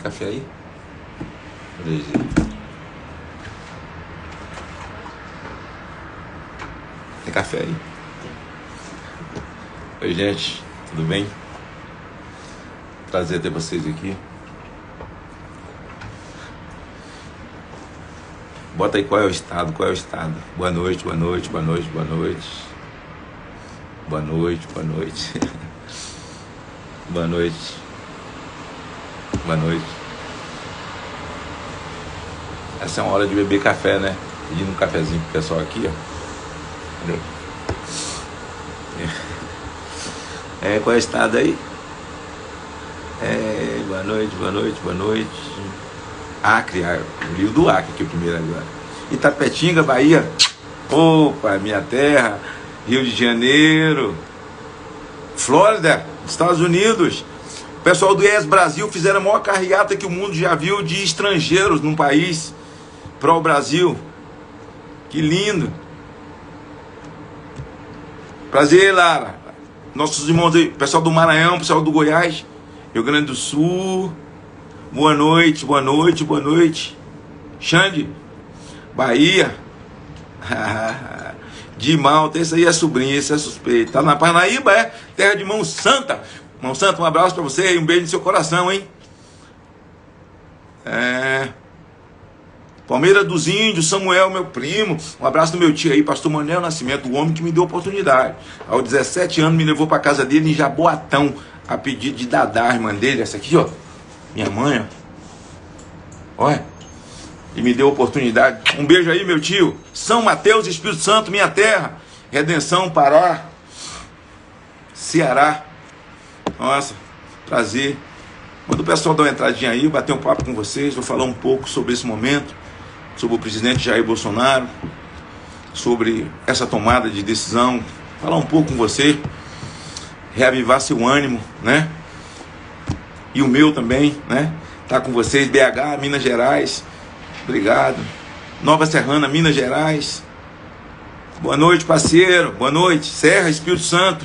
Café aí? Beleza. Tem café aí? Oi, gente, tudo bem? Prazer ter vocês aqui. Bota aí qual é o estado, qual é o estado. Boa noite, boa noite, boa noite, boa noite. Boa noite, boa noite. Boa noite. Boa noite. Essa é uma hora de beber café, né? Pedindo um cafezinho pro pessoal aqui, ó. Qual é o estado aí? Boa noite, boa noite, boa noite. Acre, o Rio do Acre aqui o primeiro agora. Itapetinga, Bahia. Opa, minha terra. Rio de Janeiro. Flórida, Estados Unidos. O pessoal do ES Brasil fizeram a maior carreata que o mundo já viu de estrangeiros num país para o Brasil. Que lindo. Prazer, Lara. Nossos irmãos aí, pessoal do Maranhão, pessoal do Goiás, Rio Grande do Sul. Boa noite, boa noite, boa noite. Xande, Bahia. De Malta, esse aí é sobrinho, esse é suspeito. Tá na Parnaíba, terra de Mão Santa. Mão Santa, um abraço pra você e um beijo no seu coração, hein? Palmeira dos Índios, Samuel, meu primo. Um abraço do meu tio aí, pastor Manuel Nascimento, o homem que me deu oportunidade. Aos 17 anos me levou pra casa dele em Jaboatão, a pedido de Dadá, a irmã dele, essa aqui, ó. Minha mãe, ó. Olha. E me deu oportunidade. Um beijo aí, meu tio. São Mateus, Espírito Santo, minha terra. Redenção, Pará. Ceará. Nossa, prazer. Manda o pessoal dar uma entradinha aí, bater um papo com vocês. Vou falar um pouco sobre esse momento, sobre o presidente Jair Bolsonaro, sobre essa tomada de decisão. Falar um pouco com você, reavivar seu ânimo, né? E o meu também, né? Tá com vocês, BH, Minas Gerais. Obrigado. Nova Serrana, Minas Gerais. Boa noite, parceiro. Boa noite. Serra, Espírito Santo.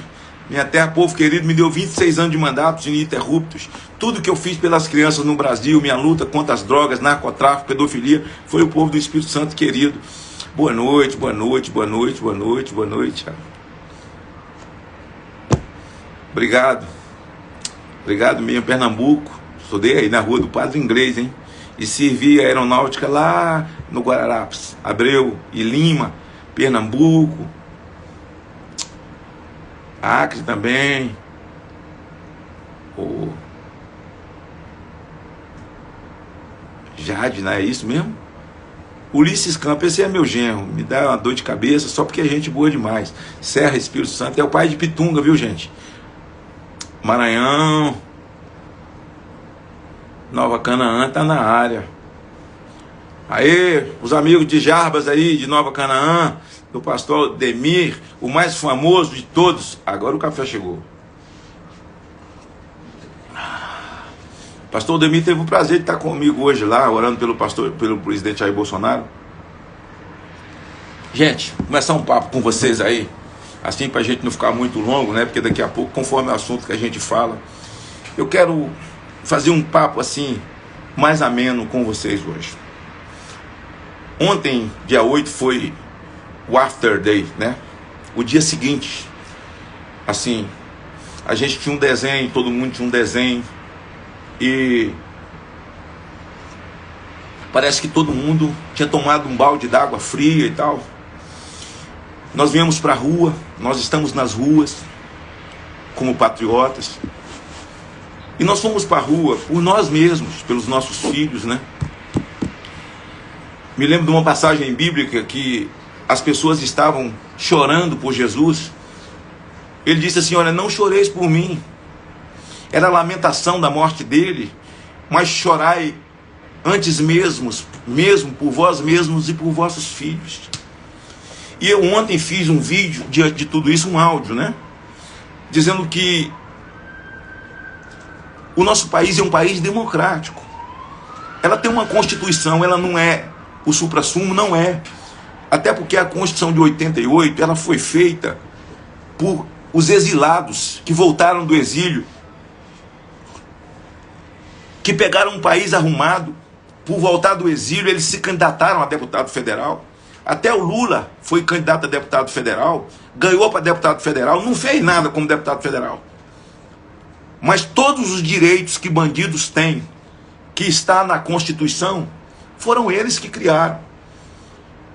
Minha terra, povo querido, me deu 26 anos de mandatos ininterruptos. Tudo que eu fiz pelas crianças no Brasil, minha luta contra as drogas, narcotráfico, pedofilia, foi o povo do Espírito Santo querido. Boa noite, boa noite, boa noite, boa noite, boa noite. Obrigado. Obrigado mesmo, Pernambuco. Estudei aí na rua do Padre Inglês, hein? E servi a aeronáutica lá no Guararapes, Abreu e Lima, Pernambuco, Acre também. Jade, não é isso mesmo? Ulisses Campos, esse é meu genro, me dá uma dor de cabeça só porque é gente boa demais. Serra, Espírito Santo, é o pai de Pitunga, viu, gente? Maranhão, Nova Canaã tá na área. Aê, os amigos de Jarbas aí, de Nova Canaã, do pastor Demir, o mais famoso de todos. Agora o café chegou. Pastor Demir teve o prazer de estar comigo hoje lá, orando pelo presidente Jair Bolsonaro. Gente, começar um papo com vocês aí, assim pra gente não ficar muito longo, né? Porque daqui a pouco, conforme o assunto que a gente fala, eu quero fazer um papo assim, mais ameno com vocês hoje. Ontem, dia 8, foi o After Day, né? O dia seguinte. Assim, a gente tinha um desenho, todo mundo tinha um desenho. E parece que todo mundo tinha tomado um balde d'água fria e tal. Nós viemos para a rua, nós estamos nas ruas, como patriotas. E nós fomos para a rua por nós mesmos, pelos nossos filhos, né? Me lembro de uma passagem bíblica que as pessoas estavam chorando por Jesus. Ele disse assim, olha, não choreis por mim. Era a lamentação da morte dele, mas chorai antes mesmo por vós mesmos e por vossos filhos. E eu ontem fiz um vídeo, diante de tudo isso, um áudio, né? Dizendo que o nosso país é um país democrático. Ela tem uma Constituição, ela não é o suprassumo, não é. Até porque a Constituição de 88, ela foi feita por os exilados que voltaram do exílio, que pegaram um país arrumado, por voltar do exílio, eles se candidataram a deputado federal. Até o Lula foi candidato a deputado federal, ganhou para deputado federal, não fez nada como deputado federal. Mas todos os direitos que bandidos têm, que está na Constituição, foram eles que criaram.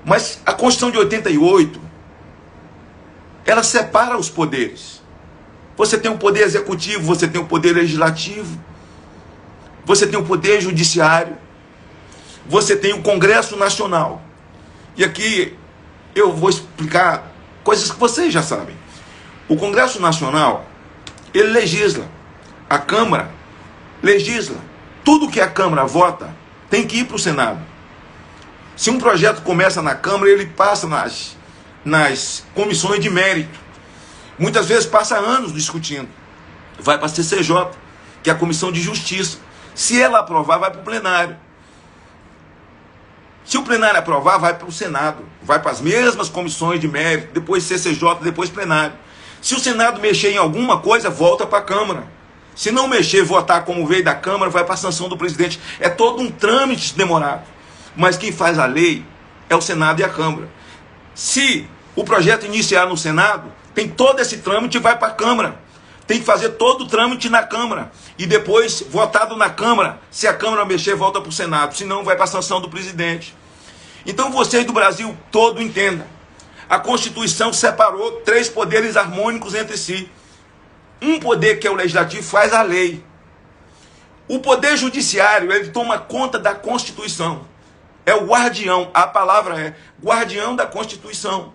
Mas a Constituição de 88, ela separa os poderes. Você tem o poder executivo, você tem o poder legislativo, você tem o poder judiciário, você tem o Congresso Nacional. E aqui eu vou explicar coisas que vocês já sabem. O Congresso Nacional, ele legisla. A Câmara legisla. Tudo que a Câmara vota tem que ir para o Senado. Se um projeto começa na Câmara, ele passa nas comissões de mérito. Muitas vezes passa anos discutindo. Vai para a CCJ, que é a Comissão de Justiça. Se ela aprovar, vai para o plenário. Se o plenário aprovar, vai para o Senado. Vai para as mesmas comissões de mérito, depois CCJ, depois plenário. Se o Senado mexer em alguma coisa, volta para a Câmara. Se não mexer, votar como veio da Câmara, vai para a sanção do presidente. É todo um trâmite demorado. Mas quem faz a lei é o Senado e a Câmara. Se o projeto iniciar no Senado, tem todo esse trâmite e vai para a Câmara. Tem que fazer todo o trâmite na Câmara. E depois, votado na Câmara, se a Câmara mexer, volta para o Senado. Se não, vai para a sanção do presidente. Então vocês do Brasil todo entendam. A Constituição separou 3 poderes harmônicos entre si. Um poder, que é o legislativo, faz a lei. O poder judiciário, ele toma conta da Constituição. É o guardião, a palavra é guardião da Constituição.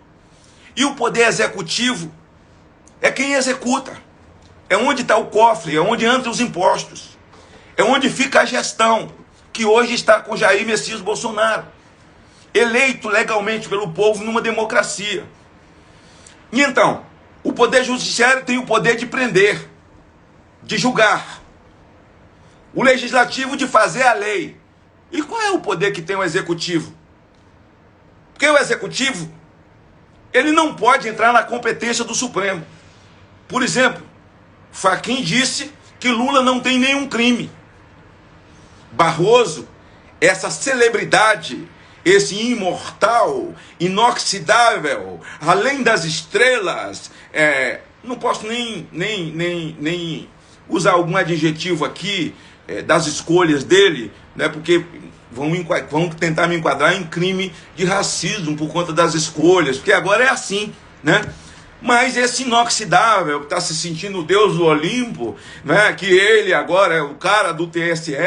E o poder executivo é quem executa. É onde está o cofre, é onde entram os impostos. É onde fica a gestão, que hoje está com Jair Messias Bolsonaro. Eleito legalmente pelo povo numa democracia. E então, o poder judiciário tem o poder de prender, de julgar. O legislativo de fazer a lei. E qual é o poder que tem o executivo? Porque o executivo, ele não pode entrar na competência do Supremo. Por exemplo, Fachin disse que Lula não tem nenhum crime. Barroso, essa celebridade, esse imortal, inoxidável, além das estrelas, não posso nem usar algum adjetivo aqui das escolhas dele, né, porque vão tentar me enquadrar em crime de racismo por conta das escolhas, porque agora é assim, né? Mas esse inoxidável, que está se sentindo o Deus do Olimpo, né, que ele agora é o cara do TSE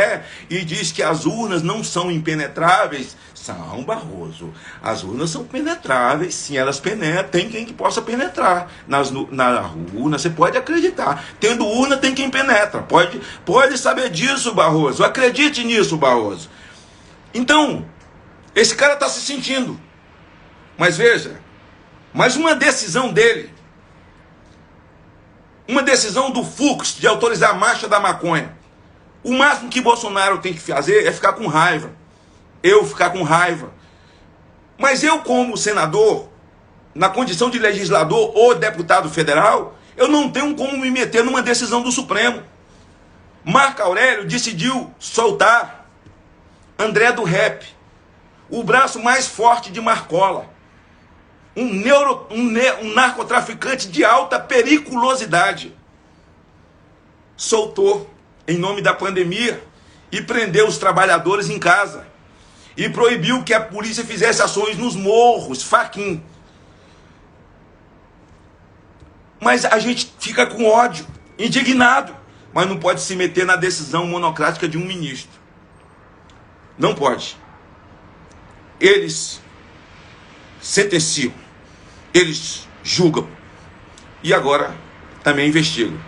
e diz que as urnas não são impenetráveis. São, Barroso. As urnas são penetráveis, sim, elas penetram. Tem quem que possa penetrar na urna, você pode acreditar. Tendo urna, tem quem penetra. Pode saber disso, Barroso. Acredite nisso, Barroso. Então, esse cara está se sentindo. Mas veja, mas uma decisão dele, uma decisão do Fux de autorizar a marcha da maconha, o máximo que Bolsonaro tem que fazer é ficar com raiva. Eu ficar com raiva. Mas eu, como senador, na condição de legislador ou deputado federal, eu não tenho como me meter numa decisão do Supremo. Marco Aurélio decidiu soltar André do Rep, o braço mais forte de Marcola. Um narcotraficante de alta periculosidade. Soltou em nome da pandemia e prendeu os trabalhadores em casa. E proibiu que a polícia fizesse ações nos morros, Fachin. Mas a gente fica com ódio, indignado, mas não pode se meter na decisão monocrática de um ministro. Não pode. Eles sentenciam, eles julgam e agora também investigam.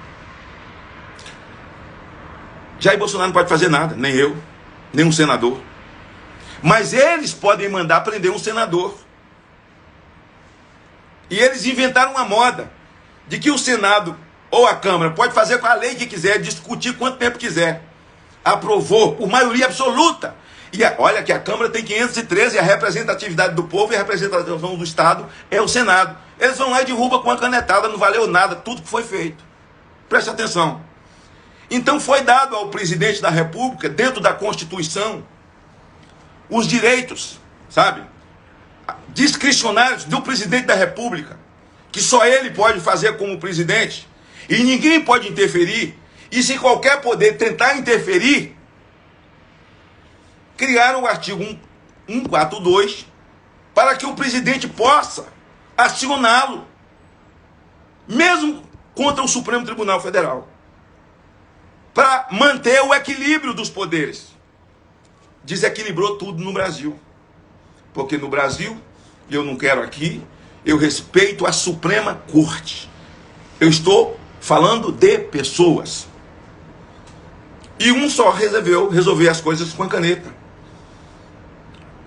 Jair Bolsonaro não pode fazer nada, nem eu, nem um senador. Mas eles podem mandar prender um senador. E eles inventaram uma moda de que o Senado ou a Câmara pode fazer com a lei que quiser, discutir quanto tempo quiser. Aprovou por maioria absoluta. E olha que a Câmara tem 513 e a representatividade do povo e a representação do Estado é o Senado. Eles vão lá e derrubam com a canetada, não valeu nada, tudo que foi feito. Preste atenção. Então foi dado ao presidente da República, dentro da Constituição, os direitos, sabe, discricionários do presidente da República, que só ele pode fazer como presidente, e ninguém pode interferir, e se qualquer poder tentar interferir, criaram o artigo 142 para que o presidente possa acioná-lo, mesmo contra o Supremo Tribunal Federal, para manter o equilíbrio dos poderes. Desequilibrou tudo no Brasil. Porque no Brasil, e eu não quero aqui, eu respeito a Suprema Corte. Eu estou falando de pessoas. E um só resolveu resolver as coisas com a caneta.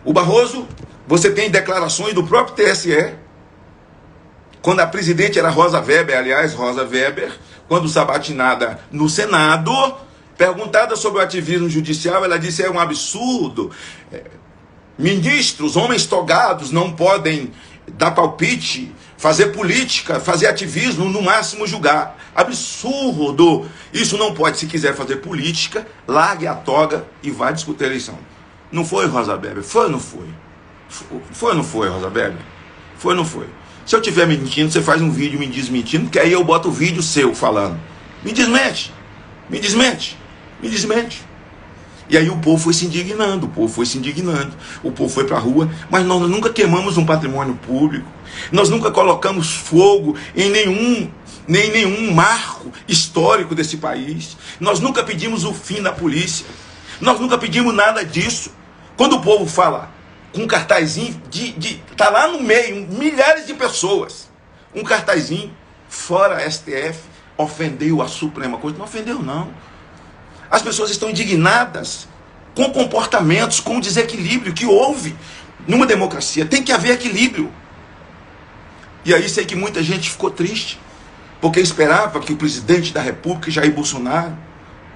O Barroso, você tem declarações do próprio TSE, quando a presidente era Rosa Weber, aliás, Rosa Weber, quando sabatinada no Senado, perguntada sobre o ativismo judicial, ela disse: é um absurdo, ministros, homens togados, não podem dar palpite, fazer política, fazer ativismo, no máximo julgar. Absurdo! Isso não pode. Se quiser fazer política, largue a toga e vá discutir a eleição. Não foi, Rosa Weber? Foi ou não foi? Foi ou não foi, Rosa Weber? Foi ou não foi? Se eu estiver mentindo, você faz um vídeo me desmentindo, que aí eu boto o vídeo seu falando. Me desmente, me desmente, me desmente. E aí o povo foi se indignando, o povo foi se indignando, o povo foi para a rua, mas nós nunca queimamos um patrimônio público, nós nunca colocamos fogo em nenhum marco histórico desse país, nós nunca pedimos o fim da polícia, nós nunca pedimos nada disso. Quando o povo fala com um cartazinho, tá lá no meio, milhares de pessoas, um cartazinho, fora STF, ofendeu a Suprema Corte. Não ofendeu, não. As pessoas estão indignadas com comportamentos, com o desequilíbrio que houve numa democracia. Tem que haver equilíbrio. E aí sei que muita gente ficou triste, porque esperava que o presidente da República, Jair Bolsonaro,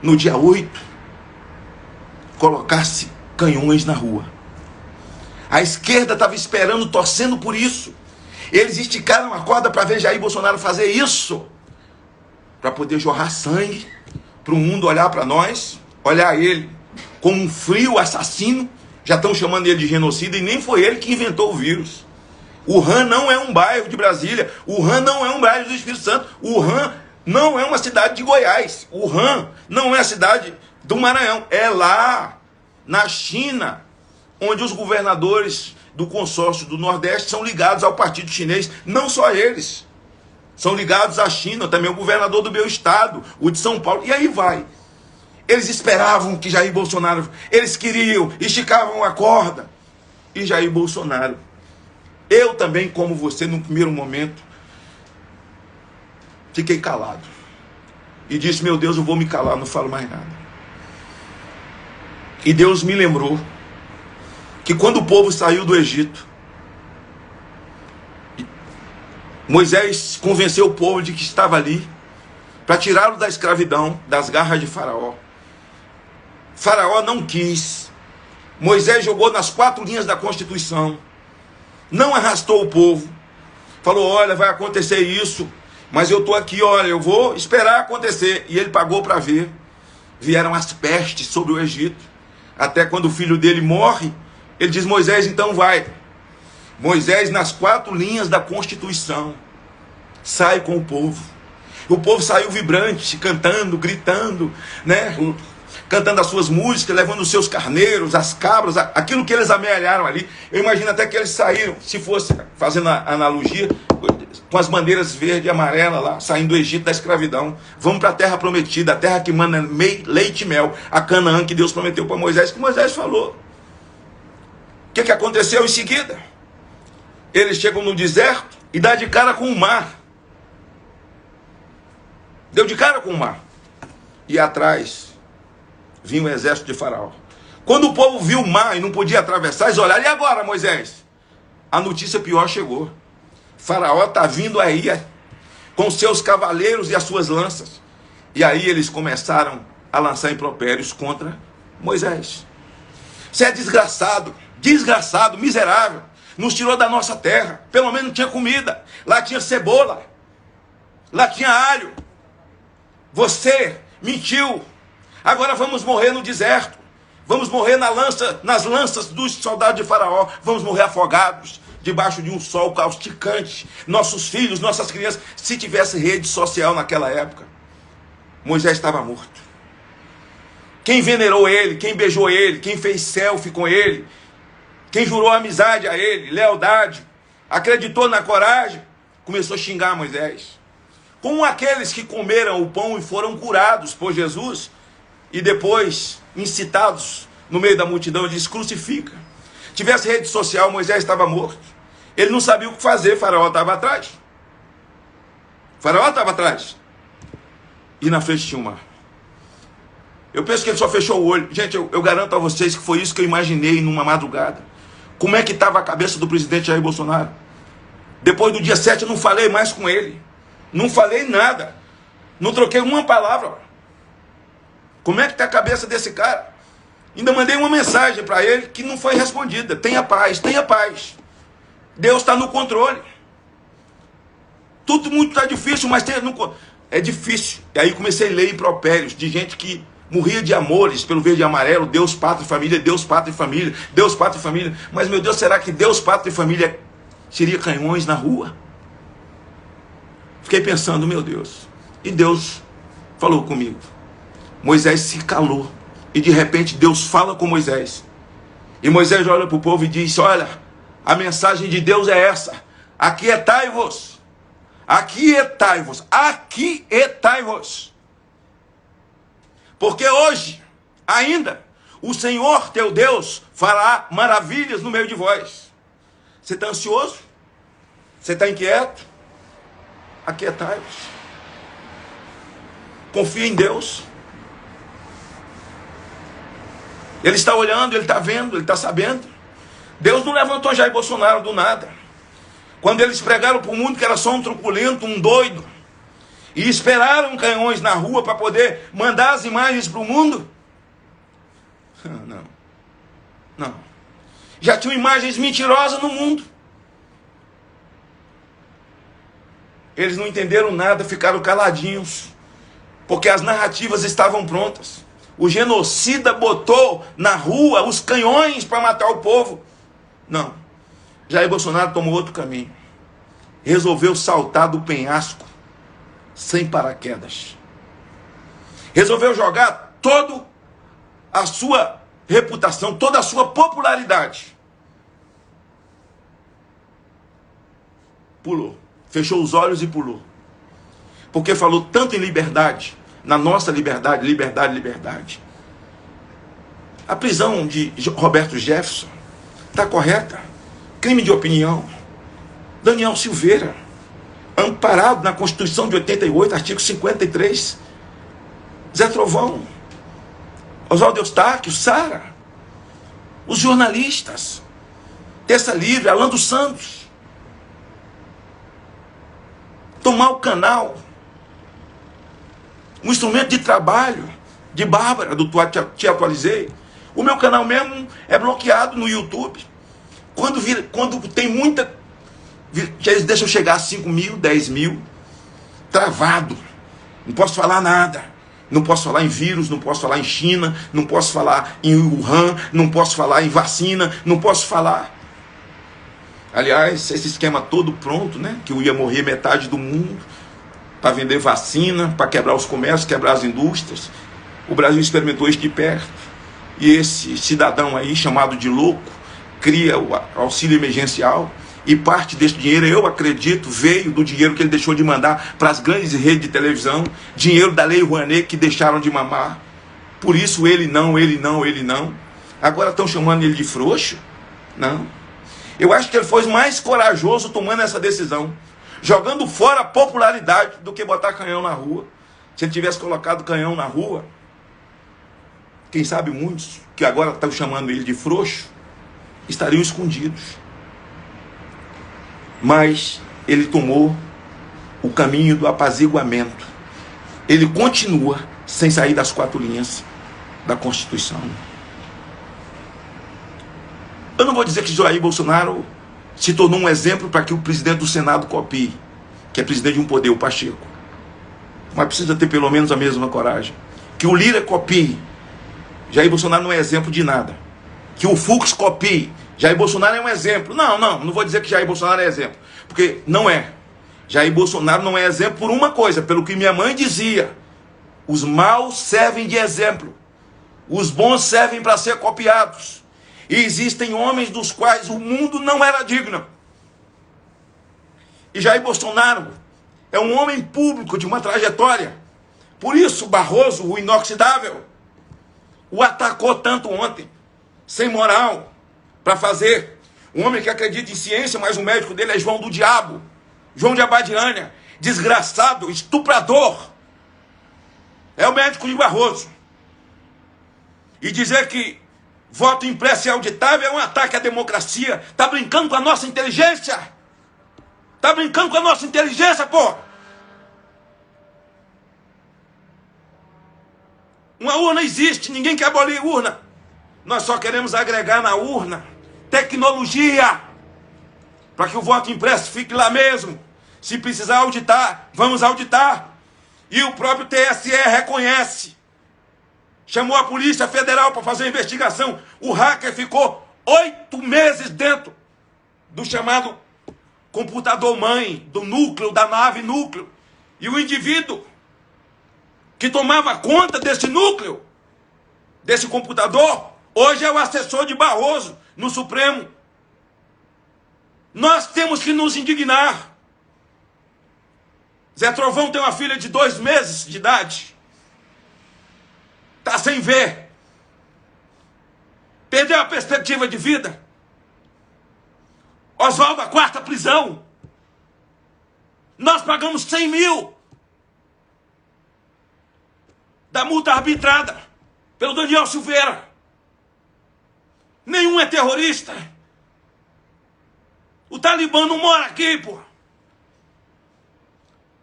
no dia 8, colocasse canhões na rua. A esquerda estava esperando, torcendo por isso. Eles esticaram a corda para ver Jair Bolsonaro fazer isso, para poder jorrar sangue, para o mundo olhar para nós, olhar ele como um frio assassino. Já estão chamando ele de genocida, e nem foi ele que inventou o vírus. Wuhan não é um bairro de Brasília, Wuhan não é um bairro do Espírito Santo, Wuhan não é uma cidade de Goiás, Wuhan não é a cidade do Maranhão, é lá na China, onde os governadores do consórcio do Nordeste são ligados ao partido chinês. Não só eles, são ligados à China, também o governador do meu estado, o de São Paulo, e aí vai. Eles esperavam que Jair Bolsonaro, eles queriam, esticavam a corda, e Jair Bolsonaro, eu também, como você, no primeiro momento, fiquei calado, e disse: meu Deus, eu vou me calar, não falo mais nada. E Deus me lembrou que quando o povo saiu do Egito, Moisés convenceu o povo de que estava ali para tirá-lo da escravidão, das garras de Faraó. Faraó não quis. Moisés jogou nas 4 linhas da Constituição, não arrastou o povo, falou: olha, vai acontecer isso, mas eu estou aqui, olha, eu vou esperar acontecer. E ele pagou para ver. Vieram as pestes sobre o Egito, até quando o filho dele morre, ele diz: Moisés, então vai. Moisés, nas 4 linhas da Constituição, sai com o povo. O povo saiu vibrante, cantando, gritando, né? Cantando as suas músicas, levando os seus carneiros, as cabras, aquilo que eles amealharam ali. Eu imagino até que eles saíram, se fosse fazendo a analogia, com as bandeiras verde e amarela lá, saindo do Egito, da escravidão. Vamos para a terra prometida, a terra que manda leite e mel, a Canaã que Deus prometeu para Moisés, que Moisés falou. O que aconteceu em seguida? Eles chegam no deserto e dá de cara com o mar. Deu de cara com o mar. E atrás vinha o exército de Faraó. Quando o povo viu o mar e não podia atravessar, eles olharam: e agora, Moisés? A notícia pior chegou. Faraó está vindo aí com seus cavaleiros e as suas lanças. E aí eles começaram a lançar impropérios contra Moisés. Você é desgraçado, desgraçado, miserável. Nos tirou da nossa terra. Pelo menos tinha comida. Lá tinha cebola. Lá tinha alho. Você mentiu. Agora vamos morrer no deserto. Vamos morrer nas lanças dos soldados de Faraó. Vamos morrer afogados, debaixo de um sol causticante. Nossos filhos, nossas crianças. Se tivesse rede social naquela época, Moisés estava morto. Quem venerou ele, quem beijou ele, quem fez selfie com ele, quem jurou amizade a ele, lealdade, acreditou na coragem, começou a xingar Moisés. Como aqueles que comeram o pão e foram curados por Jesus, e depois, incitados no meio da multidão, diz: crucifica. Tivesse rede social, Moisés estava morto. Ele não sabia o que fazer, Faraó estava atrás. Faraó estava atrás. E na frente tinha o mar. Eu penso que ele só fechou o olho. Gente, eu garanto a vocês que foi isso que eu imaginei numa madrugada. Como é que estava a cabeça do presidente Jair Bolsonaro? Depois do dia 7 eu não falei mais com ele. Não falei nada. Não troquei uma palavra. Como é que está a cabeça desse cara? Ainda mandei uma mensagem para ele que não foi respondida. Tenha paz, tenha paz. Deus está no controle. Tudo muito está difícil, mas é difícil. E aí comecei a ler impropérios de gente que morria de amores pelo verde e amarelo. Deus, pátria e família, Deus, pátria e família, Deus, pátria e família. Mas, meu Deus, será que Deus, pátria e família seria canhões na rua? Fiquei pensando, meu Deus. E Deus falou comigo. Moisés se calou. E de repente Deus fala com Moisés. E Moisés olha para o povo e diz: olha, a mensagem de Deus é essa: aquietai-vos, aquietai-vos, aquietai-vos. Porque hoje, ainda, o Senhor teu Deus fará maravilhas no meio de vós. Você está ansioso? Você está inquieto? Aquietai-vos. Confia em Deus. Ele está olhando, ele está vendo, ele está sabendo. Deus não levantou Jair Bolsonaro do nada. Quando eles pregaram para o mundo que era só um truculento, um doido, e esperaram canhões na rua para poder mandar as imagens para o mundo. Não. Já tinham imagens mentirosas no mundo. Eles não entenderam nada, ficaram caladinhos, porque as narrativas estavam prontas. O genocida botou na rua os canhões para matar o povo. Não. Jair Bolsonaro tomou outro caminho. Resolveu saltar do penhasco sem paraquedas. Resolveu jogar toda a sua reputação, toda a sua popularidade. Pulou. Fechou os olhos e pulou. Porque falou tanto em liberdade, na nossa liberdade, liberdade, liberdade. A prisão de Roberto Jefferson está correta. Crime de opinião. Daniel Silveira, amparado na Constituição de 88, artigo 53. Zé Trovão, Oswaldo Eustáquio, Sara, os jornalistas, Terça Livre, Alan dos Santos, tomar o canal, um instrumento de trabalho de Bárbara, do Te Atualizei. O meu canal mesmo é bloqueado no YouTube. Quando tem muita... Eles deixam chegar a 5 mil, 10 mil, travado. Não posso falar nada. Não posso falar em vírus, não posso falar em China, não posso falar em Wuhan, não posso falar em vacina, não posso falar. Aliás, esse esquema todo pronto, né? Que eu ia morrer metade do mundo para vender vacina, para quebrar os comércios, quebrar as indústrias. O Brasil experimentou isso de perto. E esse cidadão aí, chamado de louco, cria o auxílio emergencial. E parte desse dinheiro, eu acredito, veio do dinheiro que ele deixou de mandar para as grandes redes de televisão. Dinheiro da Lei Rouanet que deixaram de mamar. Por isso ele não. Agora estão chamando ele de frouxo? Não. Eu acho que ele foi mais corajoso tomando essa decisão. Jogando fora a popularidade do que botar canhão na rua. Se ele tivesse colocado canhão na rua, quem sabe muitos, que agora estão chamando ele de frouxo, estariam escondidos. Mas ele tomou o caminho do apaziguamento. Ele continua sem sair das 4 linhas da Constituição. Eu não vou dizer que Jair Bolsonaro se tornou um exemplo para que o presidente do Senado copie, que é presidente de um poder, o Pacheco. Mas precisa ter pelo menos a mesma coragem. Que o Lira copie, Jair Bolsonaro não é exemplo de nada. Que o Fux copie, Jair Bolsonaro é um exemplo. Não vou dizer que Jair Bolsonaro é exemplo, porque não é. Jair Bolsonaro não é exemplo por uma coisa, pelo que minha mãe dizia: os maus servem de exemplo, os bons servem para ser copiados. E existem homens dos quais o mundo não era digno. E Jair Bolsonaro é um homem público de uma trajetória. Por isso Barroso, o inoxidável, o atacou tanto ontem, sem moral, para fazer. Um homem que acredita em ciência, mas o médico dele é João do Diabo, João de Abadiânia, desgraçado, estuprador. É o médico de Barroso. E dizer que voto impresso e auditável é um ataque à democracia. Tá brincando com a nossa inteligência? Tá brincando com a nossa inteligência, pô? Uma urna existe, ninguém quer abolir urna. Nós só queremos agregar na urna tecnologia para que o voto impresso fique lá mesmo. Se precisar auditar, vamos auditar. E o próprio TSE reconhece. Chamou a Polícia Federal para fazer a investigação. O hacker ficou 8 meses dentro do chamado computador-mãe, do núcleo, da nave núcleo. E o indivíduo que tomava conta desse núcleo, desse computador, hoje é o assessor de Barroso no Supremo. Nós temos que nos indignar. Zé Trovão tem uma filha de 2 meses de idade. Está sem ver. Perdeu a perspectiva de vida. Oswaldo, a 4ª prisão. Nós pagamos 100 mil da multa arbitrada pelo Daniel Silveira. Nenhum é terrorista. O Talibã não mora aqui, pô.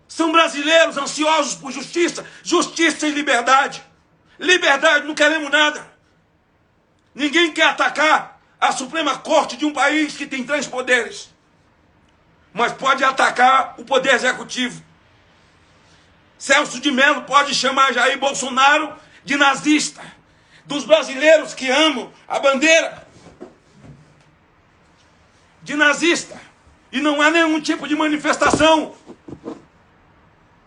São brasileiros ansiosos por justiça. Justiça e liberdade. Liberdade, não queremos nada. Ninguém quer atacar a Suprema Corte de um país que tem 3 poderes. Mas pode atacar o poder executivo. Celso de Mello pode chamar Jair Bolsonaro de nazista. Dos brasileiros que amam a bandeira, de nazista. E não há nenhum tipo de manifestação.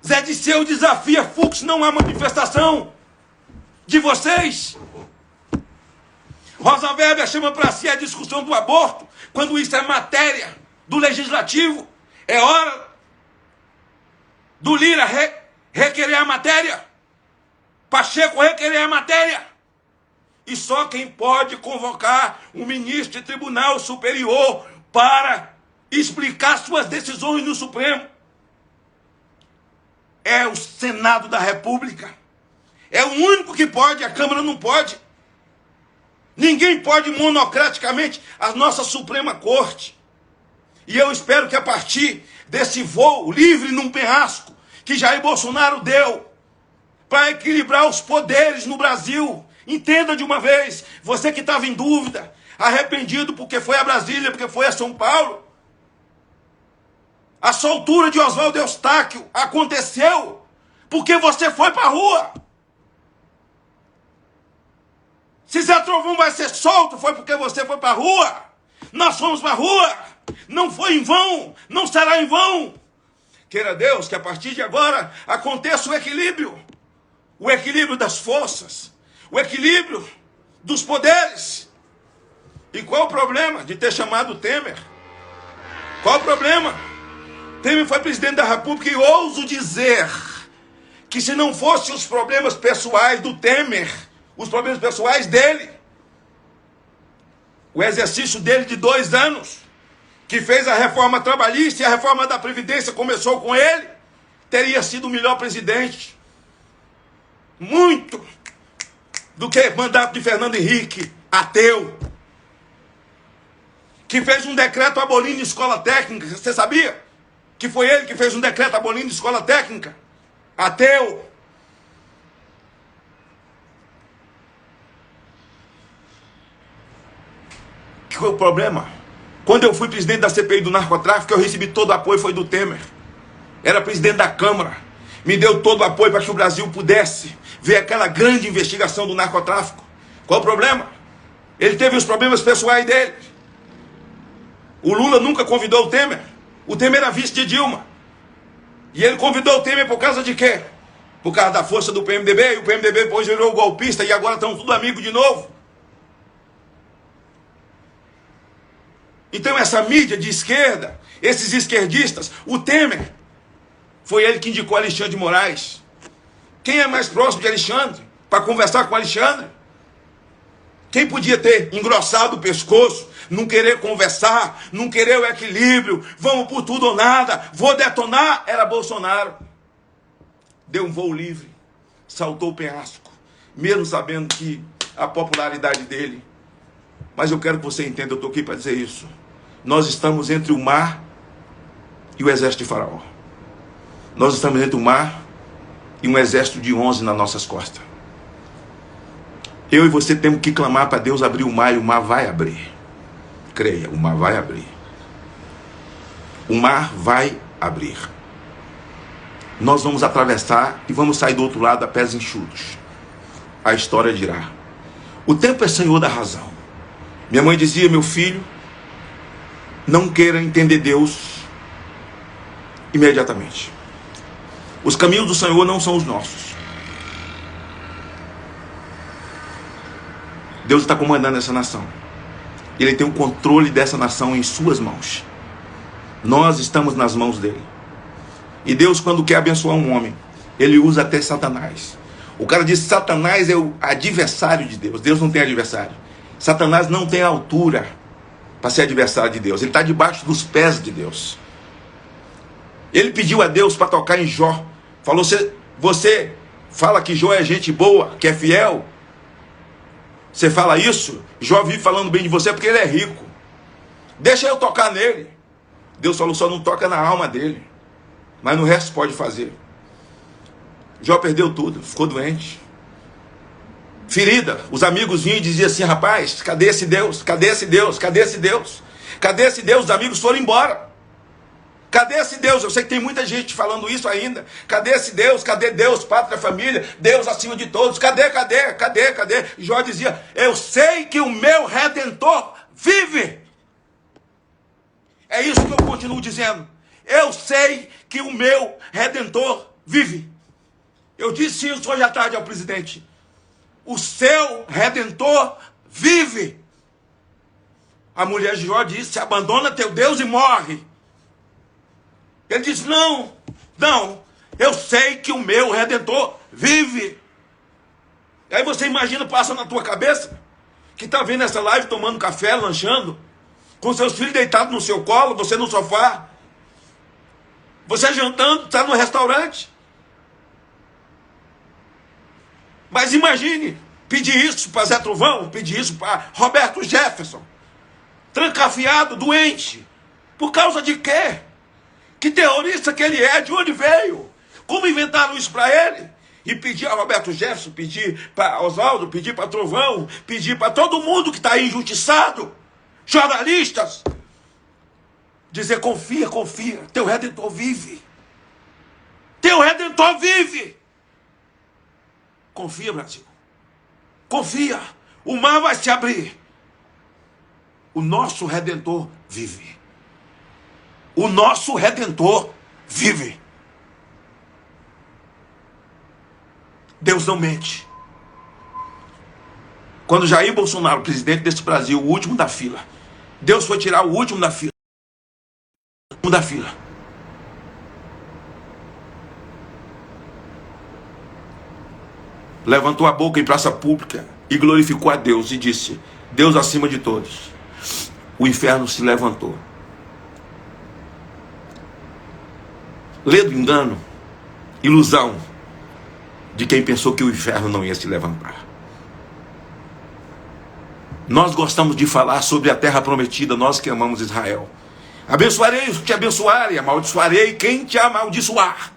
Zé Disseu desafia Fux, não há manifestação de vocês. Rosa Weber chama para si a discussão do aborto, quando isso é matéria do Legislativo. É hora do Lira requerer a matéria, Pacheco requerer a matéria. E só quem pode convocar um ministro de tribunal superior para explicar suas decisões no Supremo é o Senado da República. É o único que pode, a Câmara não pode. Ninguém pode monocraticamente a nossa Suprema Corte. E eu espero que a partir desse voo livre num penhasco que Jair Bolsonaro deu para equilibrar os poderes no Brasil, entenda de uma vez, você que estava em dúvida, arrependido porque foi a Brasília, porque foi a São Paulo, a soltura de Oswaldo Eustáquio aconteceu porque você foi para a rua. Se Zé Trovão vai ser solto, foi porque você foi para a rua. Nós fomos para a rua. Não foi em vão, não será em vão. Queira Deus que a partir de agora aconteça o equilíbrio. O equilíbrio das forças. O equilíbrio dos poderes. E qual o problema de ter chamado Temer? Qual o problema? Temer foi presidente da República e ouso dizer que se não fossem os problemas pessoais do Temer, os problemas pessoais dele, o exercício dele de 2 anos, que fez a reforma trabalhista e a reforma da Previdência começou com ele, teria sido o melhor presidente. Muito do que mandato de Fernando Henrique, ateu, que fez um decreto abolindo escola técnica. Você sabia que foi ele que fez um decreto abolindo escola técnica? Ateu. Que foi o problema? Quando eu fui presidente da CPI do narcotráfico, eu recebi todo o apoio, foi do Temer. Era presidente da Câmara. Me deu todo o apoio para que o Brasil pudesse veio aquela grande investigação do narcotráfico. Qual o problema? Ele teve os problemas pessoais dele. O Lula nunca convidou o Temer. O Temer era vice de Dilma. E ele convidou o Temer por causa de quê? Por causa da força do PMDB. E o PMDB depois virou golpista e agora estão tudo amigos de novo. Então essa mídia de esquerda, esses esquerdistas, o Temer, foi ele que indicou Alexandre de Moraes. Quem é mais próximo de Alexandre para conversar com Alexandre? Quem podia ter engrossado o pescoço, não querer conversar, não querer o equilíbrio, vamos por tudo ou nada, vou detonar, era Bolsonaro. Deu um voo livre, saltou o penhasco, mesmo sabendo que a popularidade dele. Mas eu quero que você entenda, eu estou aqui para dizer isso. Nós estamos entre o mar e o exército de Faraó. Nós estamos entre o mar e um exército de 11 nas nossas costas. Eu e você temos que clamar para Deus abrir o mar, e o mar vai abrir. Creia, o mar vai abrir. O mar vai abrir. Nós vamos atravessar e vamos sair do outro lado a pés enxutos. A história dirá. O tempo é senhor da razão. Minha mãe dizia, meu filho, não queira entender Deus imediatamente. Os caminhos do Senhor não são os nossos. Deus está comandando essa nação. Ele tem o controle dessa nação em suas mãos. Nós estamos nas mãos dele. E Deus, quando quer abençoar um homem, ele usa até Satanás. O cara diz que Satanás é o adversário de Deus. Deus não tem adversário. Satanás não tem altura para ser adversário de Deus. Ele está debaixo dos pés de Deus. Ele pediu a Deus para tocar em Jó. Falou, você fala que Jó é gente boa, que é fiel. Você fala isso? Jó vive falando bem de você porque ele é rico. Deixa eu tocar nele. Deus falou, só não toca na alma dele. Mas no resto pode fazer. Jó perdeu tudo, ficou doente. Ferida, os amigos vinham e diziam assim, rapaz, cadê esse Deus? Cadê esse Deus? Cadê esse Deus? Cadê esse Deus? Os amigos foram embora. Cadê esse Deus? Eu sei que tem muita gente falando isso ainda. Cadê esse Deus? Cadê Deus, pátria, família? Deus acima de todos. Cadê? Jó dizia, eu sei que o meu Redentor vive. É isso que eu continuo dizendo. Eu sei que o meu Redentor vive. Eu disse isso hoje à tarde ao presidente. O seu Redentor vive. A mulher de Jó disse, abandona teu Deus e morre. Ele disse, não, eu sei que o meu Redentor vive. E aí você imagina, passa na tua cabeça, que está vendo essa live, tomando café, lanchando, com seus filhos deitados no seu colo, você no sofá, você jantando, está no restaurante. Mas imagine, pedir isso para Zé Trovão, pedir isso para Roberto Jefferson, trancafiado, doente, por causa de quê? Que terrorista que ele é, de onde veio? Como inventaram isso para ele? E pedir a Roberto Jefferson, pedir para Oswaldo, pedir para Trovão, pedir para todo mundo que está aí injustiçado, jornalistas, dizer, confia, teu Redentor vive. Teu Redentor vive. Confia, Brasil. Confia. O mar vai se abrir. O nosso Redentor vive. O nosso Redentor vive. Deus não mente. Quando Jair Bolsonaro, presidente desse Brasil, o último da fila, Deus foi tirar o último da fila. O último da fila. Levantou a boca em praça pública e glorificou a Deus e disse, Deus acima de todos. O inferno se levantou. Ledo engano, ilusão de quem pensou que o inferno não ia se levantar. Nós gostamos de falar sobre a terra prometida, nós que amamos Israel. Abençoarei os que te abençoarem, amaldiçoarei quem te amaldiçoar.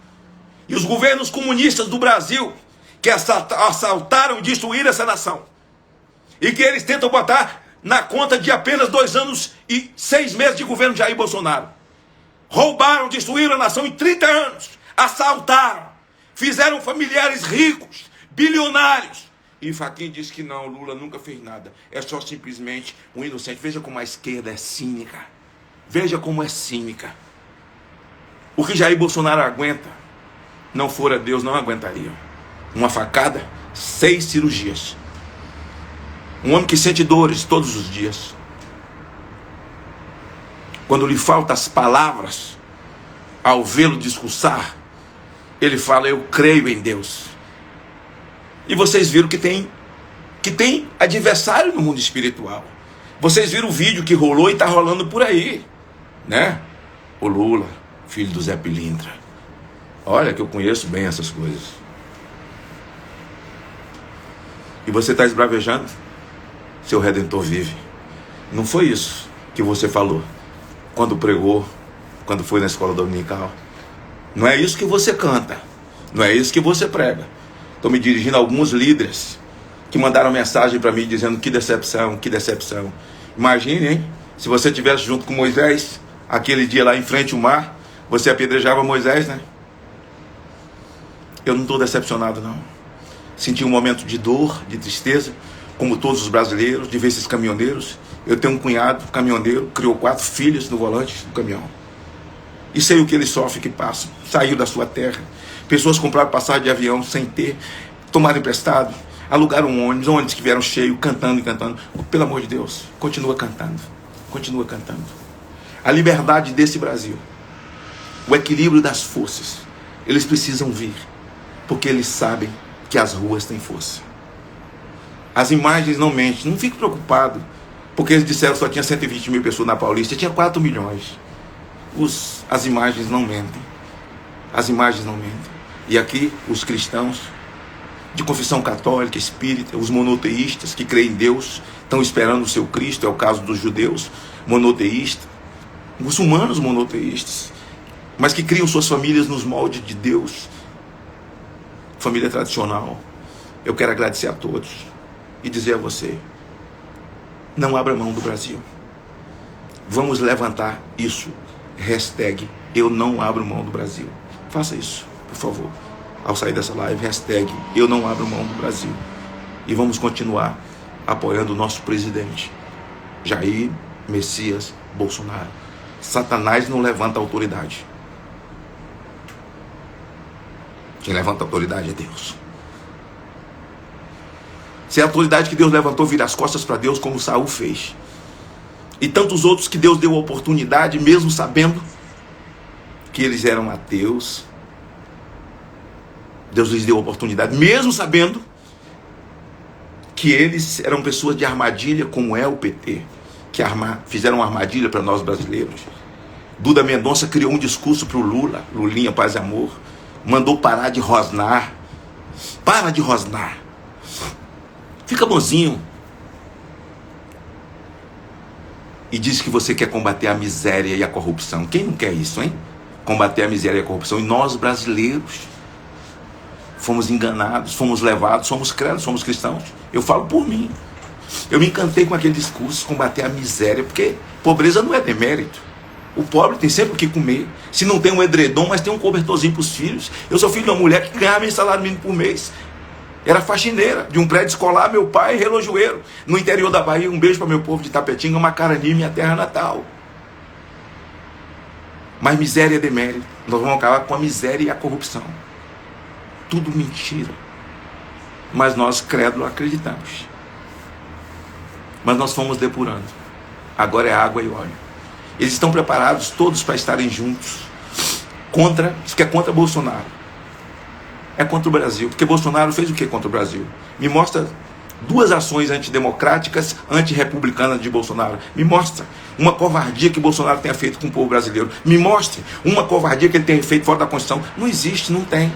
E os governos comunistas do Brasil, que assaltaram e destruíram essa nação, e que eles tentam botar na conta de apenas 2 anos e 6 meses de governo de Jair Bolsonaro. Roubaram, destruíram a nação em 30 anos, assaltaram, fizeram familiares ricos, bilionários. E Fachin diz que não, Lula nunca fez nada. É só simplesmente um inocente. Veja como a esquerda é cínica. Veja como é cínica. O que Jair Bolsonaro aguenta, não fora Deus, não aguentaria. Uma facada, 6 cirurgias. Um homem que sente dores todos os dias. Quando lhe faltam as palavras, ao vê-lo discursar, ele fala, eu creio em Deus. E vocês viram que tem adversário no mundo espiritual. Vocês viram o vídeo que rolou e está rolando por aí, né? O Lula, filho do Zé Pilintra. Olha que eu conheço bem essas coisas. E você está esbravejando? Seu Redentor vive. Não foi isso que você falou quando pregou, quando foi na escola dominical. Não é isso que você canta. Não é isso que você prega. Estou me dirigindo a alguns líderes que mandaram mensagem para mim dizendo que decepção, que decepção. Imagine, hein? Se você estivesse junto com Moisés, aquele dia lá em frente ao mar, você apedrejava Moisés, né? Eu não estou decepcionado, não. Senti um momento de dor, de tristeza, como todos os brasileiros, de ver esses caminhoneiros. Eu tenho um cunhado caminhoneiro, criou 4 filhos no volante do caminhão. E sei o que eles sofrem, que passam. Saiu da sua terra. Pessoas compraram passagem de avião sem ter, tomaram emprestado, alugaram ônibus que vieram cheios, cantando e cantando. Pelo amor de Deus, continua cantando. Continua cantando. A liberdade desse Brasil, o equilíbrio das forças, eles precisam vir, porque eles sabem que as ruas têm força. As imagens não mentem, não fique preocupado, porque eles disseram que só tinha 120 mil pessoas na Paulista, tinha 4 milhões. As imagens não mentem. As imagens não mentem. E aqui, os cristãos de confissão católica, espírita, os monoteístas que creem em Deus, estão esperando o seu Cristo, é o caso dos judeus monoteístas, muçulmanos monoteístas, mas que criam suas famílias nos moldes de Deus, família tradicional. Eu quero agradecer a todos e dizer a você, não abra mão do Brasil. Vamos levantar isso. Hashtag, eu não abro mão do Brasil. Faça isso, por favor. Ao sair dessa live, hashtag, eu não abro mão do Brasil. E vamos continuar apoiando o nosso presidente, Jair Messias Bolsonaro. Satanás não levanta autoridade. Quem levanta autoridade é Deus. Se a autoridade que Deus levantou vira as costas para Deus, como Saul fez, e tantos outros que Deus deu a oportunidade, mesmo sabendo que eles eram ateus, Deus lhes deu a oportunidade, mesmo sabendo que eles eram pessoas de armadilha, como é o PT, que fizeram uma armadilha para nós brasileiros. Duda Mendonça criou um discurso para o Lula, Lulinha, paz e amor, mandou parar de rosnar. Para de rosnar. Fica bonzinho. E diz que você quer combater a miséria e a corrupção. Quem não quer isso, hein? Combater a miséria e a corrupção. E nós, brasileiros, fomos enganados, fomos levados, somos credos, somos cristãos. Eu falo por mim. Eu me encantei com aquele discurso, combater a miséria, porque pobreza não é demérito. O pobre tem sempre o que comer. Se não tem um edredom, mas tem um cobertorzinho para os filhos. Eu sou filho de uma mulher que ganhava meu salário mínimo por mês. Era faxineira de um prédio escolar, meu pai relojoeiro. No interior da Bahia, um beijo para meu povo de Tapetinga, Macarani, minha terra natal. Mas miséria é demérito. Nós vamos acabar com a miséria e a corrupção. Tudo mentira. Mas nós, crédulo, acreditamos. Mas nós fomos depurando. Agora é água e óleo. Eles estão preparados todos para estarem juntos. Diz que é contra Bolsonaro. É contra o Brasil. Porque Bolsonaro fez o que contra o Brasil? Me mostra 2 ações antidemocráticas, antirrepublicanas de Bolsonaro. Me mostra uma covardia que Bolsonaro tenha feito com o povo brasileiro. Me mostre uma covardia que ele tenha feito fora da Constituição. Não existe, não tem.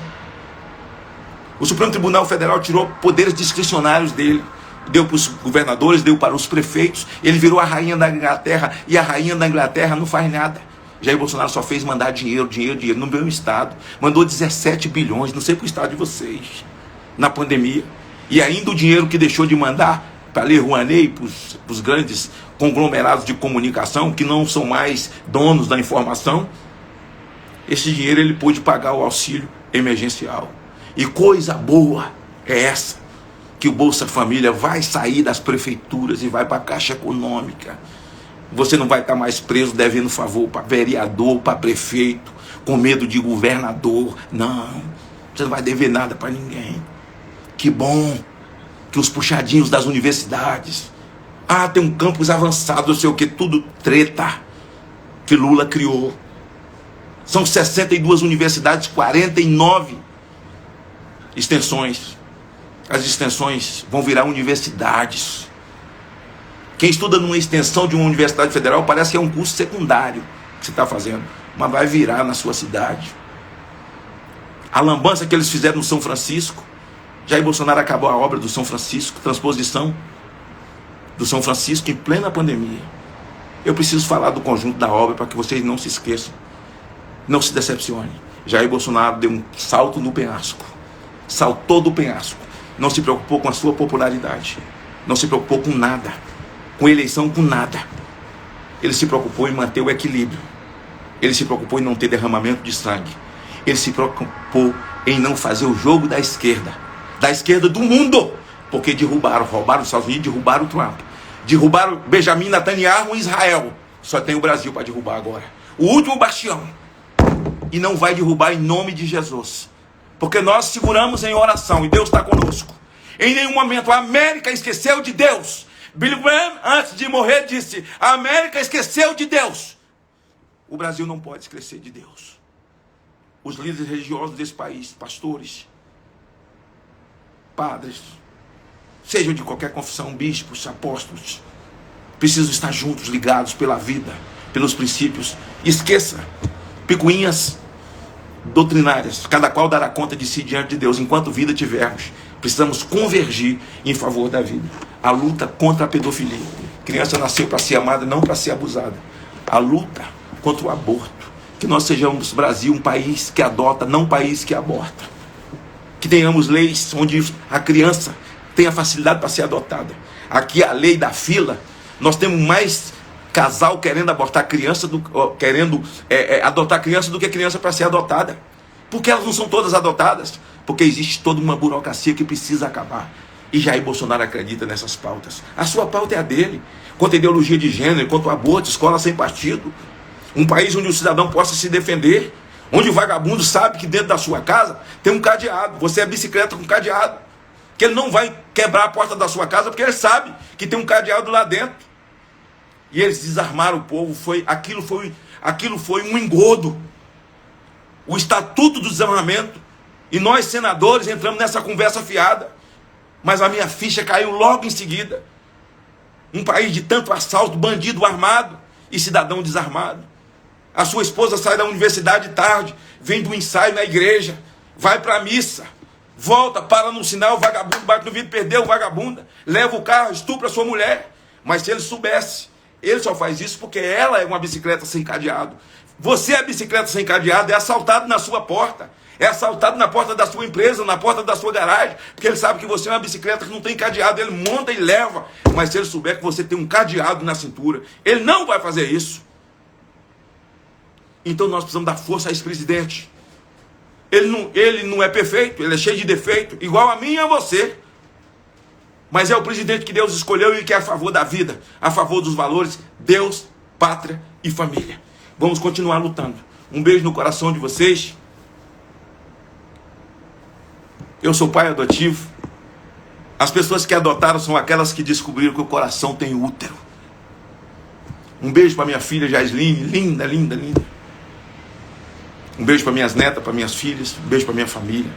O Supremo Tribunal Federal tirou poderes discricionários dele. Deu para os governadores, deu para os prefeitos. Ele virou a rainha da Inglaterra. E a rainha da Inglaterra não faz nada. Jair Bolsonaro só fez mandar dinheiro no meu estado. Mandou 17 bilhões, não sei para o estado de vocês, na pandemia. E ainda o dinheiro que deixou de mandar para Lei Rouanet, para os grandes conglomerados de comunicação, que não são mais donos da informação, esse dinheiro ele pôde pagar o auxílio emergencial. E coisa boa é essa, que o Bolsa Família vai sair das prefeituras e vai para a Caixa Econômica. Você não vai estar mais preso devendo favor para vereador, para prefeito, com medo de governador. Não, você não vai dever nada para ninguém. Que bom que os puxadinhos das universidades, tem um campus avançado, não sei o que, tudo treta que Lula criou. São 62 universidades, 49 extensões. As extensões vão virar universidades. Quem estuda numa extensão de uma universidade federal parece que é um curso secundário que você está fazendo, mas vai virar na sua cidade. A lambança que eles fizeram no São Francisco, Jair Bolsonaro acabou a obra do São Francisco, transposição do São Francisco em plena pandemia. Eu preciso falar do conjunto da obra para que vocês não se esqueçam, não se decepcionem. Jair Bolsonaro deu um salto no penhasco, saltou do penhasco, não se preocupou com a sua popularidade, não se preocupou com nada, com eleição, com nada. Ele se preocupou em manter o equilíbrio, ele se preocupou em não ter derramamento de sangue, ele se preocupou em não fazer o jogo da esquerda do mundo, porque roubaram os Estados Unidos, derrubaram o Trump, derrubaram Benjamin Netanyahu em Israel. Só tem o Brasil para derrubar agora, o último bastião, e não vai derrubar em nome de Jesus, porque nós seguramos em oração e Deus está conosco. Em nenhum momento a América esqueceu de Deus. Billy Graham, antes de morrer, disse: a América esqueceu de Deus. O Brasil não pode esquecer de Deus. Os líderes religiosos desse país, pastores, padres, sejam de qualquer confissão, bispos, apóstolos, precisam estar juntos, ligados pela vida, pelos princípios. Esqueça picuinhas doutrinárias, cada qual dará conta de si diante de Deus. Enquanto vida tivermos, precisamos convergir em favor da vida. A luta contra a pedofilia. Criança nasceu para ser amada, não para ser abusada. A luta contra o aborto. Que nós sejamos, Brasil, um país que adota, não um país que aborta. Que tenhamos leis onde a criança tenha facilidade para ser adotada. Aqui a lei da fila, nós temos mais casal querendo abortar criança, querendo adotar criança do que criança para ser adotada. Porque elas não são todas adotadas. Porque existe toda uma burocracia que precisa acabar. E Jair Bolsonaro acredita nessas pautas. A sua pauta é a dele. Contra a ideologia de gênero, contra o aborto, escola sem partido. Um país onde o cidadão possa se defender. Onde o vagabundo sabe que dentro da sua casa tem um cadeado. Você é bicicleta com cadeado. Que ele não vai quebrar a porta da sua casa porque ele sabe que tem um cadeado lá dentro. E eles desarmaram o povo. Aquilo foi um engodo. O Estatuto do Desarmamento. E nós, senadores, entramos nessa conversa fiada. Mas a minha ficha caiu logo em seguida. Um país de tanto assalto, bandido armado e cidadão desarmado. A sua esposa sai da universidade tarde, vem do ensaio na igreja, vai para a missa, volta, para no sinal, o vagabundo bate no vidro, perdeu o vagabunda, leva o carro, estupra a sua mulher. Mas se ele soubesse, ele só faz isso porque ela é uma bicicleta sem cadeado. Você é bicicleta sem cadeado, é assaltado na sua porta. É assaltado na porta da sua empresa, na porta da sua garagem, porque ele sabe que você é uma bicicleta que não tem cadeado, ele monta e leva. Mas se ele souber que você tem um cadeado na cintura, ele não vai fazer isso. Então nós precisamos dar força a esse presidente. Ele não é perfeito, ele é cheio de defeito, igual a mim e a você. Mas é o presidente que Deus escolheu e que é a favor da vida, a favor dos valores, Deus, pátria e família. Vamos continuar lutando. Um beijo no coração de vocês. Eu sou pai adotivo. As pessoas que adotaram são aquelas que descobriram que o coração tem útero. Um beijo para minha filha Jasline, linda, linda, linda. Um beijo para minhas netas, para minhas filhas. Um beijo para minha família.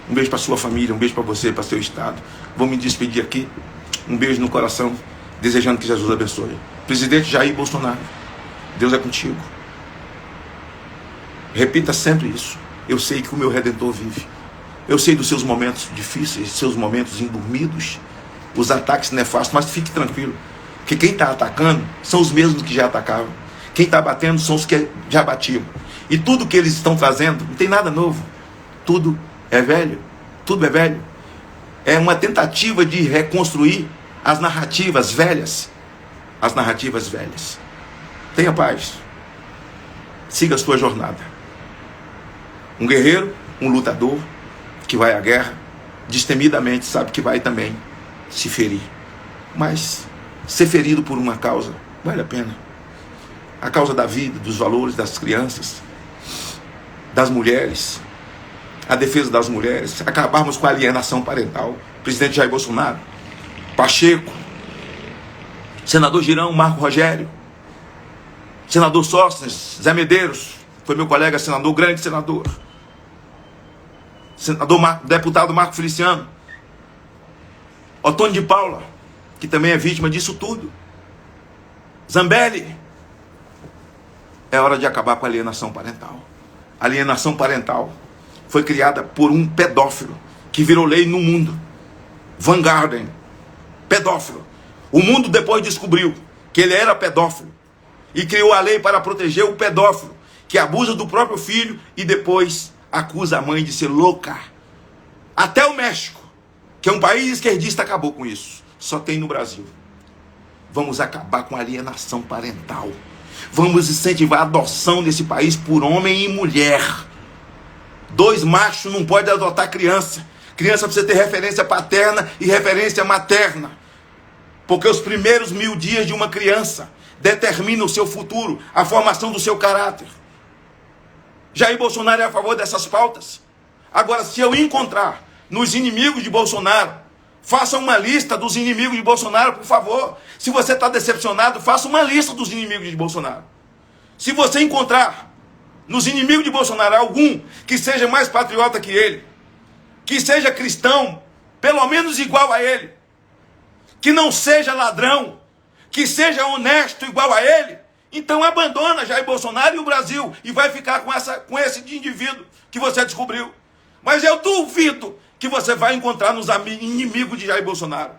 Um beijo para sua família, um beijo para você, para seu estado. Vou me despedir aqui. Um beijo no coração, desejando que Jesus abençoe. Presidente Jair Bolsonaro, Deus é contigo. Repita sempre isso. Eu sei que o meu Redentor vive. Eu sei dos seus momentos difíceis, seus momentos indormidos, os ataques nefastos, mas fique tranquilo, que quem está atacando são os mesmos que já atacavam. Quem está batendo são os que já batiam. E tudo que eles estão trazendo não tem nada novo. Tudo é velho. Tudo é velho. É uma tentativa de reconstruir as narrativas velhas. As narrativas velhas. Tenha paz. Siga a sua jornada. Um guerreiro, um lutador, que vai à guerra, destemidamente, sabe que vai também se ferir. Mas ser ferido por uma causa vale a pena. A causa da vida, dos valores das crianças, das mulheres, a defesa das mulheres, acabarmos com a alienação parental. Presidente Jair Bolsonaro, Pacheco, senador Girão, Marco Rogério, senador Sóstenes, Zé Medeiros, foi meu colega senador, grande senador, deputado Marco Feliciano, Otônio de Paula, que também é vítima disso tudo, Zambelli. É hora de acabar com a alienação parental. A alienação parental foi criada por um pedófilo que virou lei no mundo. Van Garden, pedófilo. O mundo depois descobriu que ele era pedófilo e criou a lei para proteger o pedófilo que abusa do próprio filho e depois acusa a mãe de ser louca. Até o México, que é um país esquerdista, acabou com isso. Só tem no Brasil. Vamos acabar com a alienação parental. Vamos incentivar a adoção desse país por homem e mulher. 2 machos não podem adotar criança. Criança precisa ter referência paterna e referência materna. Porque os primeiros 1000 dias de uma criança determinam o seu futuro, a formação do seu caráter. Jair Bolsonaro é a favor dessas pautas. Agora, se eu encontrar nos inimigos de Bolsonaro, faça uma lista dos inimigos de Bolsonaro, por favor. Se você está decepcionado, faça uma lista dos inimigos de Bolsonaro. Se você encontrar nos inimigos de Bolsonaro algum que seja mais patriota que ele, que seja cristão, pelo menos igual a ele, que não seja ladrão, que seja honesto igual a ele, então abandona Jair Bolsonaro e o Brasil e vai ficar com esse indivíduo que você descobriu. Mas eu duvido que você vai encontrar nos inimigos de Jair Bolsonaro.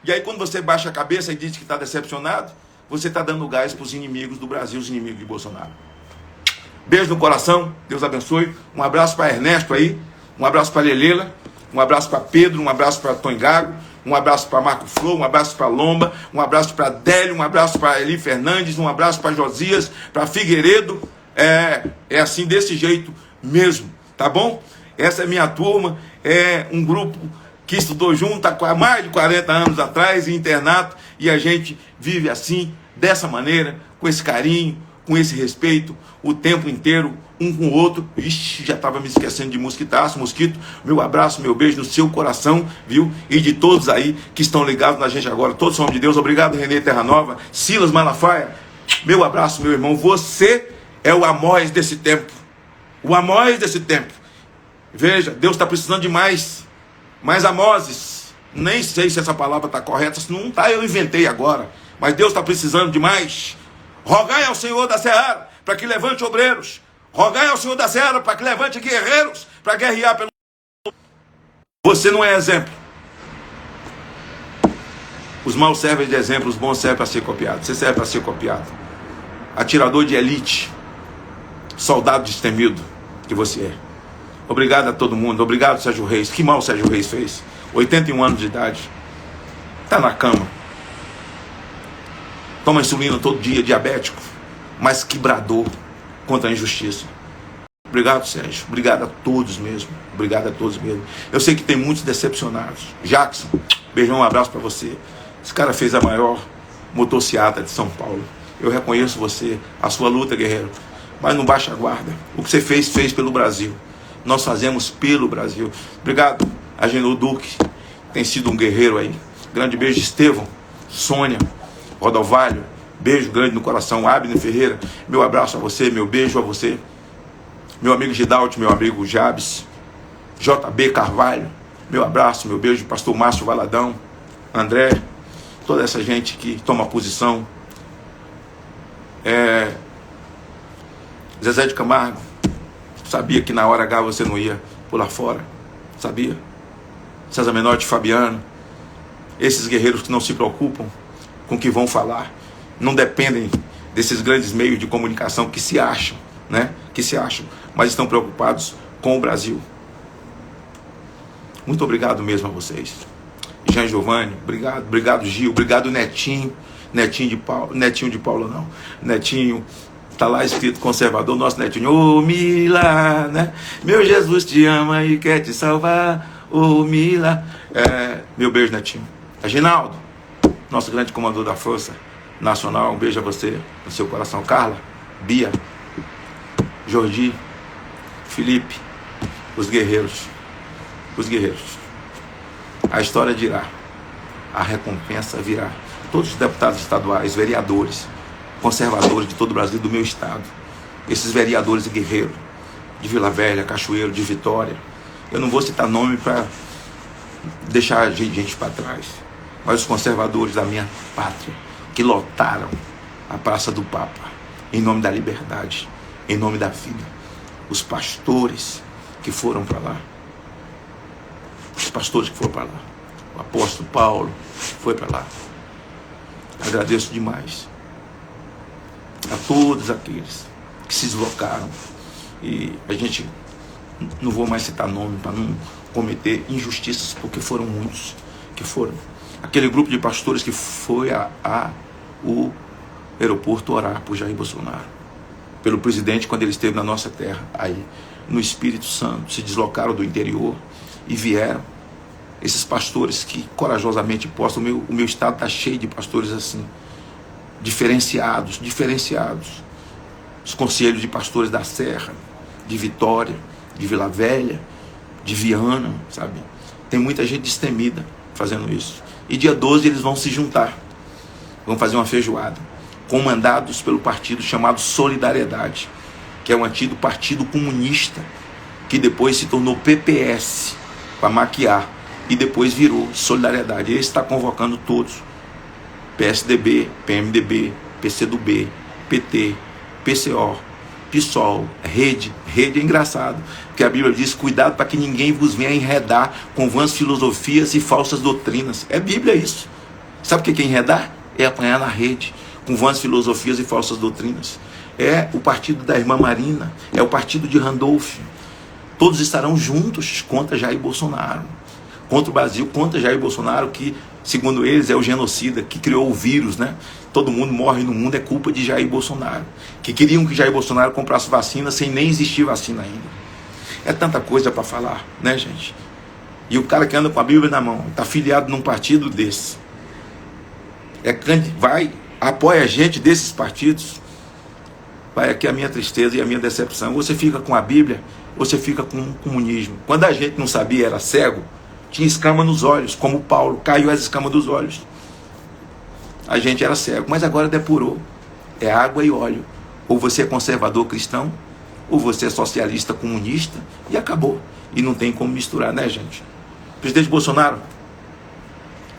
E aí quando você baixa a cabeça e diz que está decepcionado, você está dando gás para os inimigos do Brasil, os inimigos de Bolsonaro. Beijo no coração, Deus abençoe. Um abraço para Ernesto aí, um abraço para Lelela, um abraço para Pedro, um abraço para Tony Gago, um abraço para Marco Flor, um abraço para Lomba, um abraço para Délio, um abraço para Eli Fernandes, um abraço para Josias, para Figueiredo. É assim, desse jeito mesmo, tá bom? Essa é minha turma, é um grupo que estudou junto há mais de 40 anos atrás, em internato, e a gente vive assim, dessa maneira, com esse carinho, com esse respeito, o tempo inteiro, um com o outro. Ixi, já estava me esquecendo de mosquitaço, mosquito. Meu abraço, meu beijo no seu coração, viu? E de todos aí que estão ligados na gente agora, todos somos de Deus. Obrigado, Renê Terra Nova, Silas Malafaia. Meu abraço, meu irmão. Você é o Amós desse tempo. O Amós desse tempo. Veja, Deus está precisando de mais Amoses. Nem sei se essa palavra está correta. Se não está, eu inventei agora. Mas Deus está precisando de mais. Rogai ao Senhor da Seara para que levante obreiros. Rogai ao Senhor da Seara para que levante guerreiros para guerrear pelo... Você não é exemplo. Os maus servem de exemplo, os bons servem para ser copiados. Você serve para ser copiado. Atirador de elite, soldado destemido que você é. Obrigado a todo mundo. Obrigado, Sérgio Reis. Que mal o Sérgio Reis fez? 81 anos de idade. Está na cama. Toma insulina todo dia, diabético. Mas que bradou contra a injustiça. Obrigado, Sérgio. Obrigado a todos mesmo. Obrigado a todos mesmo. Eu sei que tem muitos decepcionados. Jackson, beijão, um abraço para você. Esse cara fez a maior motociata de São Paulo. Eu reconheço você, a sua luta, guerreiro. Mas não baixa a guarda. O que você fez, fez pelo Brasil. Nós fazemos pelo Brasil. Obrigado, Agenor Duque. Tem sido um guerreiro aí. Grande beijo, Estevão, Sônia, Rodovalho. Beijo grande no coração. Abner Ferreira. Meu abraço a você, meu beijo a você. Meu amigo Gidalt, meu amigo Jabes. JB Carvalho. Meu abraço, meu beijo. Pastor Márcio Valadão. André. Toda essa gente que toma posição. Zezé de Camargo. Sabia que na hora H você não ia pular fora. Sabia? César Menotti, Fabiano. Esses guerreiros que não se preocupam com o que vão falar. Não dependem desses grandes meios de comunicação que se acham, né? Que se acham, mas estão preocupados com o Brasil. Muito obrigado mesmo a vocês. Jean Giovanni, obrigado. Obrigado, Gil. Obrigado, Netinho. Netinho de Paulo não. Netinho. Está lá escrito conservador, nosso Netinho. Ô, Mila, né? Meu Jesus te ama e quer te salvar. ô Mila. Meu beijo, Netinho. Reginaldo, nosso grande comandante da Força Nacional, um beijo a você, no seu coração. Carla, Bia, Jordi, Felipe, os guerreiros. A história dirá, a recompensa virá. Todos os deputados estaduais, vereadores, conservadores de todo o Brasil, do meu estado, esses vereadores e guerreiros, de Vila Velha, Cachoeiro, de Vitória, eu não vou citar nome para deixar gente para trás, mas os conservadores da minha pátria, que lotaram a Praça do Papa, em nome da liberdade, em nome da vida, os pastores que foram para lá, o apóstolo Paulo foi para lá. Agradeço demais a todos aqueles que se deslocaram, e a gente, não vou mais citar nome para não cometer injustiças, porque foram muitos que foram. Aquele grupo de pastores que foi o aeroporto orar por Jair Bolsonaro, pelo presidente, quando ele esteve na nossa terra, aí no Espírito Santo, se deslocaram do interior e vieram. Esses pastores que corajosamente postam, o meu estado está cheio de pastores assim, diferenciados. Os conselhos de pastores da Serra, de Vitória, de Vila Velha, de Viana, sabe? Tem muita gente destemida fazendo isso. E dia 12 eles vão se juntar, vão fazer uma feijoada, comandados pelo partido chamado Solidariedade, que é um antigo partido comunista, que depois se tornou PPS, para maquiar, e depois virou Solidariedade. Ele está convocando todos, PSDB, PMDB, PCdoB, PT, PCO, PSOL, Rede é engraçado, porque a Bíblia diz: cuidado para que ninguém vos venha enredar com vãs filosofias e falsas doutrinas. É Bíblia isso. Sabe o que é enredar? É apanhar na rede, com vãs filosofias e falsas doutrinas. É o partido da irmã Marina, é o partido de Randolph. Todos estarão juntos contra Jair Bolsonaro, contra o Brasil, contra Jair Bolsonaro, que, segundo eles, é o genocida que criou o vírus, né? Todo mundo morre no mundo, é culpa de Jair Bolsonaro. Que queriam que Jair Bolsonaro comprasse vacina sem nem existir vacina ainda. É tanta coisa para falar, né, gente? E o cara que anda com a Bíblia na mão, está filiado num partido desse, apoia a gente desses partidos. Vai aqui a minha tristeza e a minha decepção. Você fica com a Bíblia, você fica com o comunismo. Quando a gente não sabia, era cego, tinha escama nos olhos, como Paulo, caiu as escamas dos olhos. A gente era cego, mas agora depurou. É água e óleo. Ou você é conservador cristão, ou você é socialista comunista, e acabou. E não tem como misturar, né, gente? Presidente Bolsonaro,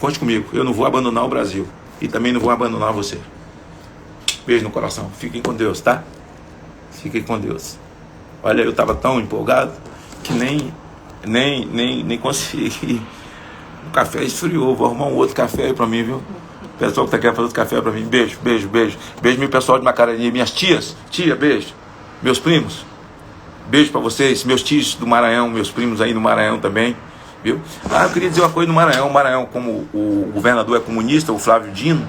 conte comigo, eu não vou abandonar o Brasil, e também não vou abandonar você. Beijo no coração, fiquem com Deus, tá? Fiquem com Deus. Olha, eu estava tão empolgado que nem consegui. O café esfriou, vou arrumar um outro café aí pra mim, viu? O pessoal que tá querendo fazer outro café pra mim, beijo. Beijo meu pessoal de Macarani, minhas tias, beijo. Meus primos, beijo pra vocês, meus tios do Maranhão, meus primos aí no Maranhão também, viu? Eu queria dizer uma coisa no Maranhão. O Maranhão, como o governador é comunista, o Flávio Dino,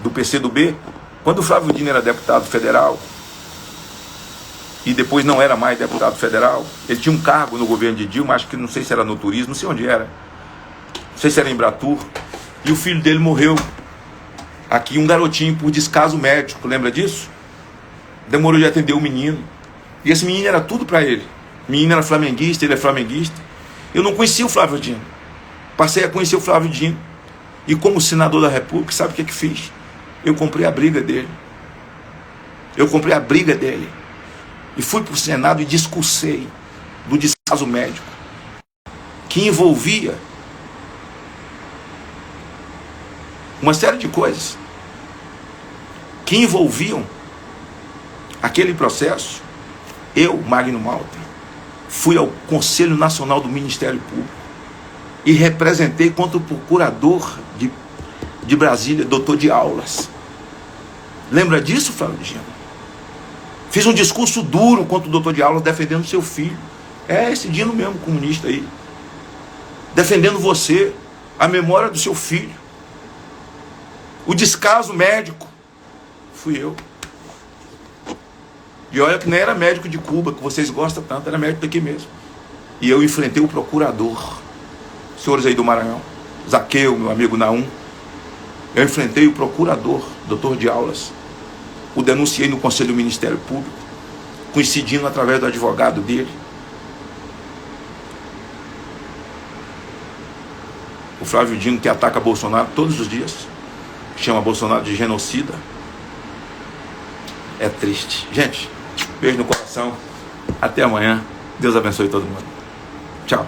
do PCdoB, quando o Flávio Dino era deputado federal, e depois não era mais deputado federal, ele tinha um cargo no governo de Dilma, acho que não sei se era no turismo, não sei onde era, não sei se era em Embratur, e o filho dele morreu aqui, um garotinho, por descaso médico, lembra disso? Demorou de atender o menino, e esse menino era tudo para ele. O menino era flamenguista, ele é flamenguista. Eu não conhecia o Flávio Dino, passei a conhecer o Flávio Dino, e como senador da República, sabe o que fiz? Eu comprei a briga dele, e fui para o Senado e discursei do descaso médico, que envolvia uma série de coisas, que envolviam aquele processo. Eu, Magno Malta, fui ao Conselho Nacional do Ministério Público e representei contra o procurador de Brasília, doutor de Aulas. Lembra disso, Flávio Dino? Fiz um discurso duro contra o doutor de Aulas, defendendo seu filho. É esse Dino mesmo, comunista aí. Defendendo você, a memória do seu filho. O descaso médico fui eu. E olha que nem era médico de Cuba, que vocês gostam tanto, era médico daqui mesmo. E eu enfrentei o procurador senhores aí do Maranhão, Zaqueu, meu amigo Naum, eu enfrentei o procurador, doutor de Aulas, o denunciei no Conselho do Ministério Público, coincidindo através do advogado dele. O Flávio Dino, que ataca Bolsonaro todos os dias, chama Bolsonaro de genocida. É triste. Gente, beijo no coração. Até amanhã. Deus abençoe todo mundo. Tchau.